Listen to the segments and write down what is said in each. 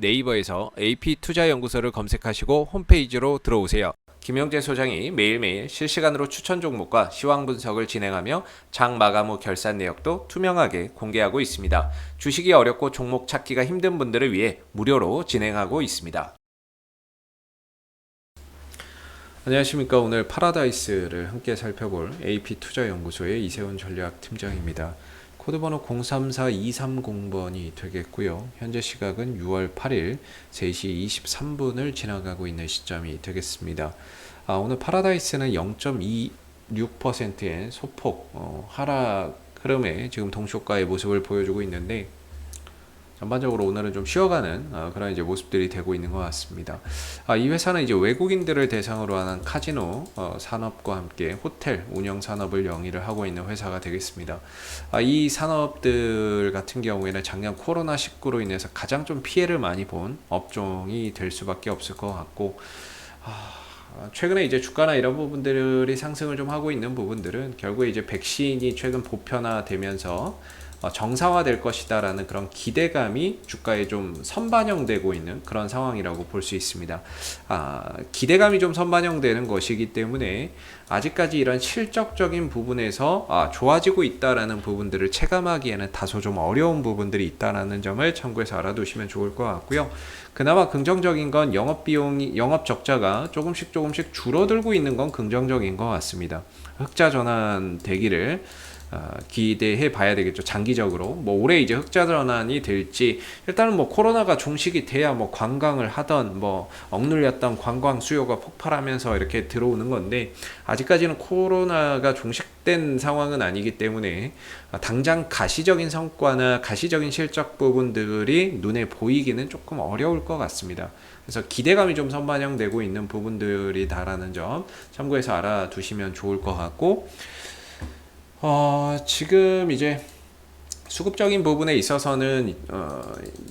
네이버에서 AP투자연구소를 검색하시고 홈페이지로 들어오세요. 김영재 소장이 매일매일 실시간으로 추천 종목과 시황 분석을 진행하며 장 마감 후 결산 내역도 투명하게 공개하고 있습니다. 주식이 어렵고 종목 찾기가 힘든 분들을 위해 무료로 진행하고 있습니다. 안녕하십니까. 오늘 파라다이스를 함께 살펴볼 AP투자연구소의 이세훈 전략팀장입니다. 코드번호 034230번이 되겠고요. 현재 시각은 6월 8일 3시 23분을 지나가고 있는 시점이 되겠습니다. 오늘 파라다이스는 0.26%의 소폭 하락 흐름에 지금 동시효과의 모습을 보여주고 있는데, 전반적으로 오늘은 좀 쉬어가는 그런 이제 모습들이 되고 있는 것 같습니다. 이 회사는 이제 외국인들을 대상으로 하는 카지노 산업과 함께 호텔 운영 산업을 영위를 하고 있는 회사가 되겠습니다. 이 산업들 같은 경우에는 작년 코로나19로 인해서 가장 좀 피해를 많이 본 업종이 될 수밖에 없을 것 같고, 최근에 이제 주가나 이런 부분들이 상승을 좀 하고 있는 부분들은 결국에 이제 백신이 최근 보편화되면서 정상화될 것이다라는 그런 기대감이 주가에 좀 선반영되고 있는 그런 상황이라고 볼 수 있습니다. 기대감이 좀 선반영되는 것이기 때문에 아직까지 이런 실적적인 부분에서 좋아지고 있다라는 부분들을 체감하기에는 다소 좀 어려운 부분들이 있다라는 점을 참고해서 알아두시면 좋을 것 같고요. 그나마 긍정적인 건 영업 적자가 조금씩 줄어들고 있는 건 긍정적인 것 같습니다. 흑자 전환 되기를 기대해 봐야 되겠죠. 장기적으로 올해 이제 흑자 전환이 될지, 일단은 코로나가 종식이 돼야 관광을 하던 억눌렸던 관광 수요가 폭발하면서 이렇게 들어오는 건데, 아직까지는 코로나가 종식된 상황은 아니기 때문에 당장 가시적인 성과나 가시적인 실적 부분들이 눈에 보이기는 조금 어려울 것 같습니다. 그래서 기대감이 좀 선반영되고 있는 부분들이다라는 점 참고해서 알아두시면 좋을 것 같고, 지금 이제 수급적인 부분에 있어서는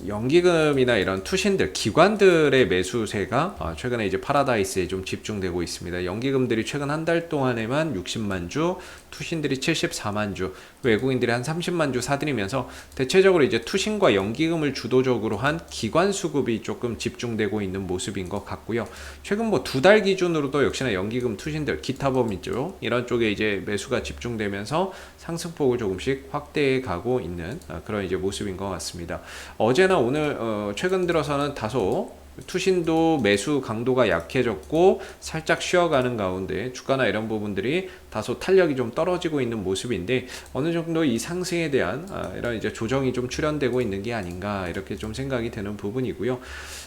연기금이나 이런 투신들, 기관들의 매수세가 최근에 이제 파라다이스에 좀 집중되고 있습니다. 연기금들이 최근 한 달 동안에만 60만 주, 투신들이 74만 주, 외국인들이 한 30만 주 사들이면서 대체적으로 이제 투신과 연기금을 주도적으로 한 기관 수급이 조금 집중되고 있는 모습인 것 같고요. 최근 두 달 기준으로도 역시나 연기금, 투신들, 기타 범위 쪽 이런 쪽에 이제 매수가 집중되면서 상승폭을 조금씩 확대해 가고 있는 그런 이제 모습인 것 같습니다. 어제나 오늘 최근 들어서는 다소 투신도 매수 강도가 약해졌고 살짝 쉬어가는 가운데 주가나 이런 부분들이 다소 탄력이 좀 떨어지고 있는 모습인데, 어느 정도 이 상승에 대한 이런 이제 조정이 좀 출현되고 있는 게 아닌가 이렇게 좀 생각이 되는 부분이고요.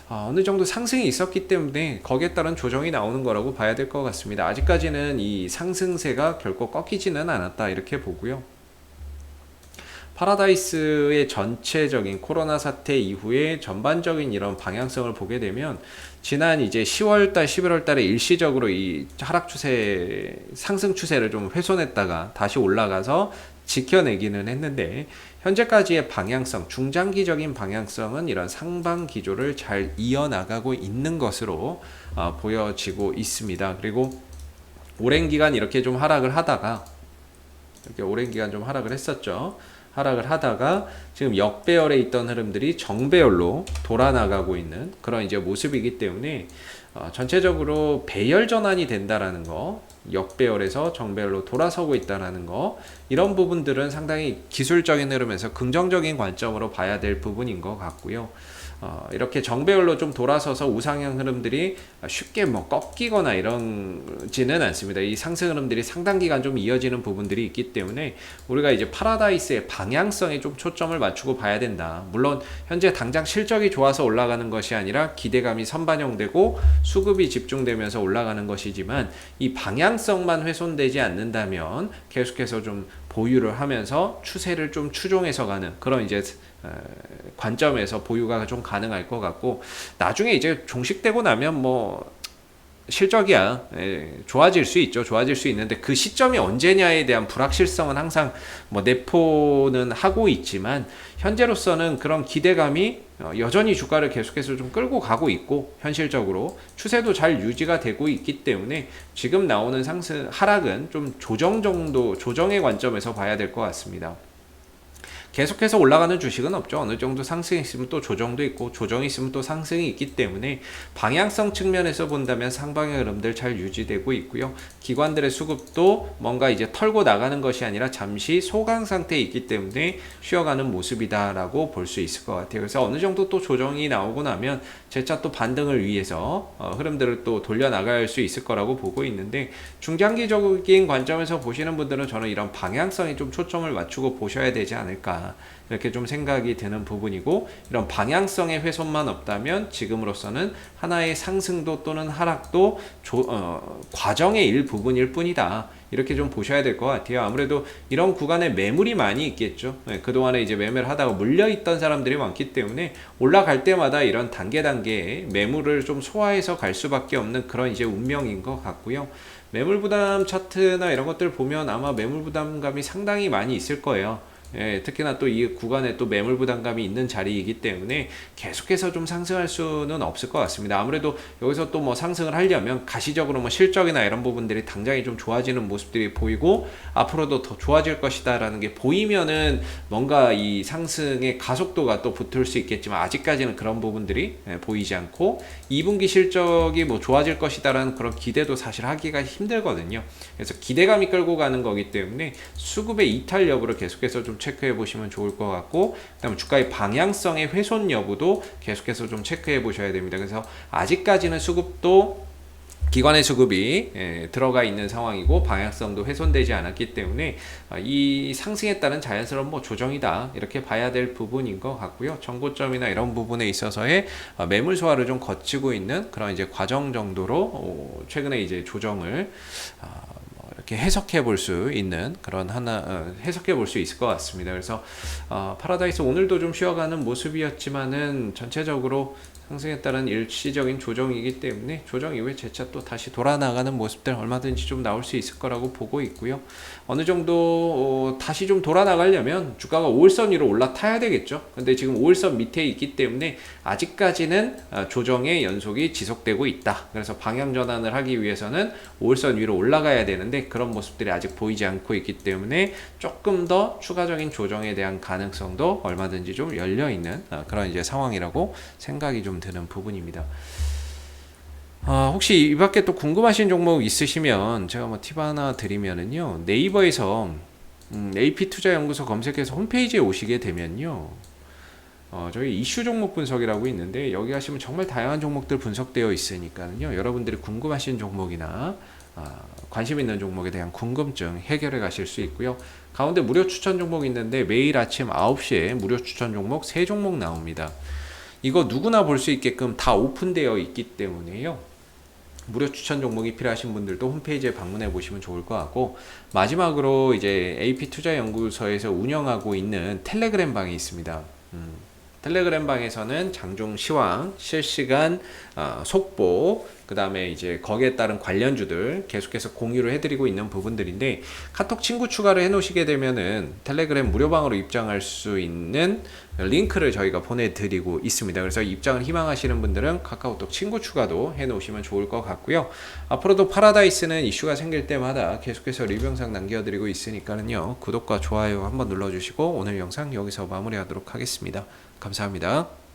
어느 정도 상승이 있었기 때문에 거기에 따른 조정이 나오는 거라고 봐야 될 것 같습니다. 아직까지는 이 상승세가 결코 꺾이지는 않았다 이렇게 보고요. 파라다이스의 전체적인 코로나 사태 이후에 전반적인 이런 방향성을 보게 되면, 지난 이제 10월달, 11월달에 일시적으로 이 하락 추세, 상승 추세를 좀 훼손했다가 다시 올라가서 지켜내기는 했는데, 현재까지의 방향성, 중장기적인 방향성은 이런 상방 기조를 잘 이어나가고 있는 것으로 보여지고 있습니다. 그리고 오랜 기간 이렇게 좀 하락을 하다가, 이렇게 오랜 기간 좀 하락을 했었죠. 하락을 하다가 지금 역배열에 있던 흐름들이 정배열로 돌아나가고 있는 그런 이제 모습이기 때문에 전체적으로 배열 전환이 된다라는 거, 역배열에서 정배열로 돌아서고 있다라는 거, 이런 부분들은 상당히 기술적인 흐름에서 긍정적인 관점으로 봐야 될 부분인 것 같고요. 이렇게 정배열로 좀 돌아서서 우상향 흐름들이 쉽게 꺾이거나 이런지는 않습니다. 이 상승 흐름들이 상당 기간 좀 이어지는 부분들이 있기 때문에 우리가 이제 파라다이스의 방향성에 좀 초점을 맞추고 봐야 된다. 물론 현재 당장 실적이 좋아서 올라가는 것이 아니라 기대감이 선반영되고 수급이 집중되면서 올라가는 것이지만, 이 방향성만 훼손되지 않는다면 계속해서 좀 보유를 하면서 추세를 좀 추종해서 가는 그런 이제 관점에서 보유가 좀 가능할 것 같고, 나중에 이제 종식되고 나면 실적이야 좋아질 수 있죠. 좋아질 수 있는데 그 시점이 언제냐에 대한 불확실성은 항상 내포는 하고 있지만, 현재로서는 그런 기대감이 여전히 주가를 계속해서 좀 끌고 가고 있고, 현실적으로 추세도 잘 유지가 되고 있기 때문에 지금 나오는 하락은 좀 조정의 관점에서 봐야 될 것 같습니다. 계속해서 올라가는 주식은 없죠. 어느 정도 상승이 있으면 또 조정도 있고 조정이 있으면 또 상승이 있기 때문에 방향성 측면에서 본다면 상방의 흐름들 잘 유지되고 있고요. 기관들의 수급도 뭔가 이제 털고 나가는 것이 아니라 잠시 소강 상태에 있기 때문에 쉬어가는 모습이다라고 볼 수 있을 것 같아요. 그래서 어느 정도 또 조정이 나오고 나면 재차 또 반등을 위해서 흐름들을 또 돌려나갈 수 있을 거라고 보고 있는데, 중장기적인 관점에서 보시는 분들은 저는 이런 방향성에 좀 초점을 맞추고 보셔야 되지 않을까 이렇게 좀 생각이 드는 부분이고, 이런 방향성의 훼손만 없다면 지금으로서는 하나의 상승도 또는 하락도 과정의 일부분일 뿐이다, 이렇게 좀 보셔야 될 것 같아요. 아무래도 이런 구간에 매물이 많이 있겠죠. 그동안에 이제 매매를 하다가 물려있던 사람들이 많기 때문에 올라갈 때마다 이런 단계의 매물을 좀 소화해서 갈 수밖에 없는 그런 이제 운명인 것 같고요. 매물 부담 차트나 이런 것들 보면 아마 매물 부담감이 상당히 많이 있을 거예요. 특히나 또 이 구간에 또 매물 부담감이 있는 자리이기 때문에 계속해서 좀 상승할 수는 없을 것 같습니다. 아무래도 여기서 또 뭐 상승을 하려면 가시적으로 뭐 실적이나 이런 부분들이 당장이 좀 좋아지는 모습들이 보이고 앞으로도 더 좋아질 것이다 라는 게 보이면은 뭔가 이 상승의 가속도가 또 붙을 수 있겠지만, 아직까지는 그런 부분들이 보이지 않고 2분기 실적이 뭐 좋아질 것이다 라는 그런 기대도 사실 하기가 힘들거든요. 그래서 기대감이 끌고 가는 거기 때문에 수급의 이탈 여부를 계속해서 좀 체크해 보시면 좋을 것 같고, 그 다음에 주가의 방향성의 훼손 여부도 계속해서 좀 체크해 보셔야 됩니다. 그래서 아직까지는 수급도 기관의 수급이 들어가 있는 상황이고 방향성도 훼손되지 않았기 때문에 이 상승에 따른 자연스러운 뭐 조정이다, 이렇게 봐야 될 부분인 것 같고요. 정고점이나 이런 부분에 있어서의 매물 소화를 좀 거치고 있는 그런 이제 과정 정도로 최근에 이제 조정을 이렇게 해석해 볼 수 있는 그런 해석해 볼 수 있을 것 같습니다. 그래서 파라다이스 오늘도 좀 쉬어가는 모습이었지만은 전체적으로 상승에 따른 일시적인 조정이기 때문에 조정 이후에 재차 또 다시 돌아나가는 모습들 얼마든지 좀 나올 수 있을 거라고 보고 있고요. 어느 정도 다시 좀 돌아나가려면 주가가 5일선 위로 올라타야 되겠죠. 근데 지금 5일선 밑에 있기 때문에 아직까지는 조정의 연속이 지속되고 있다. 그래서 방향 전환을 하기 위해서는 5일선 위로 올라가야 되는데 그런 모습들이 아직 보이지 않고 있기 때문에 조금 더 추가적인 조정에 대한 가능성도 얼마든지 좀 열려 있는 그런 이제 상황이라고 생각이 좀 드는 부분입니다. 혹시 이 밖에 또 궁금하신 종목 있으시면 제가 뭐 팁 하나 드리면은요, 네이버에서 AP투자연구소 검색해서 홈페이지에 오시게 되면요, 저희 이슈 종목 분석이라고 있는데 여기 가시면 정말 다양한 종목들 분석되어 있으니까요, 여러분들이 궁금하신 종목이나 관심 있는 종목에 대한 궁금증 해결해 가실 수 있고요. 가운데 무료 추천 종목이 있는데 매일 아침 9시에 무료 추천 종목 3종목 나옵니다. 이거 누구나 볼 수 있게끔 다 오픈되어 있기 때문에요, 무료 추천 종목이 필요하신 분들도 홈페이지에 방문해 보시면 좋을 것 같고, 마지막으로 이제 AP투자연구소에서 운영하고 있는 텔레그램 방이 있습니다. 텔레그램 방에서는 장중 시황, 실시간 속보, 그 다음에 이제 거기에 따른 관련주들 계속해서 공유를 해드리고 있는 부분들인데, 카톡 친구 추가를 해놓으시게 되면은 텔레그램 무료방으로 입장할 수 있는 링크를 저희가 보내드리고 있습니다. 그래서 입장을 희망하시는 분들은 카카오톡 친구 추가도 해놓으시면 좋을 것 같고요. 앞으로도 파라다이스는 이슈가 생길 때마다 계속해서 리뷰 영상 남겨드리고 있으니까는요, 구독과 좋아요 한번 눌러주시고 오늘 영상 여기서 마무리하도록 하겠습니다. 감사합니다.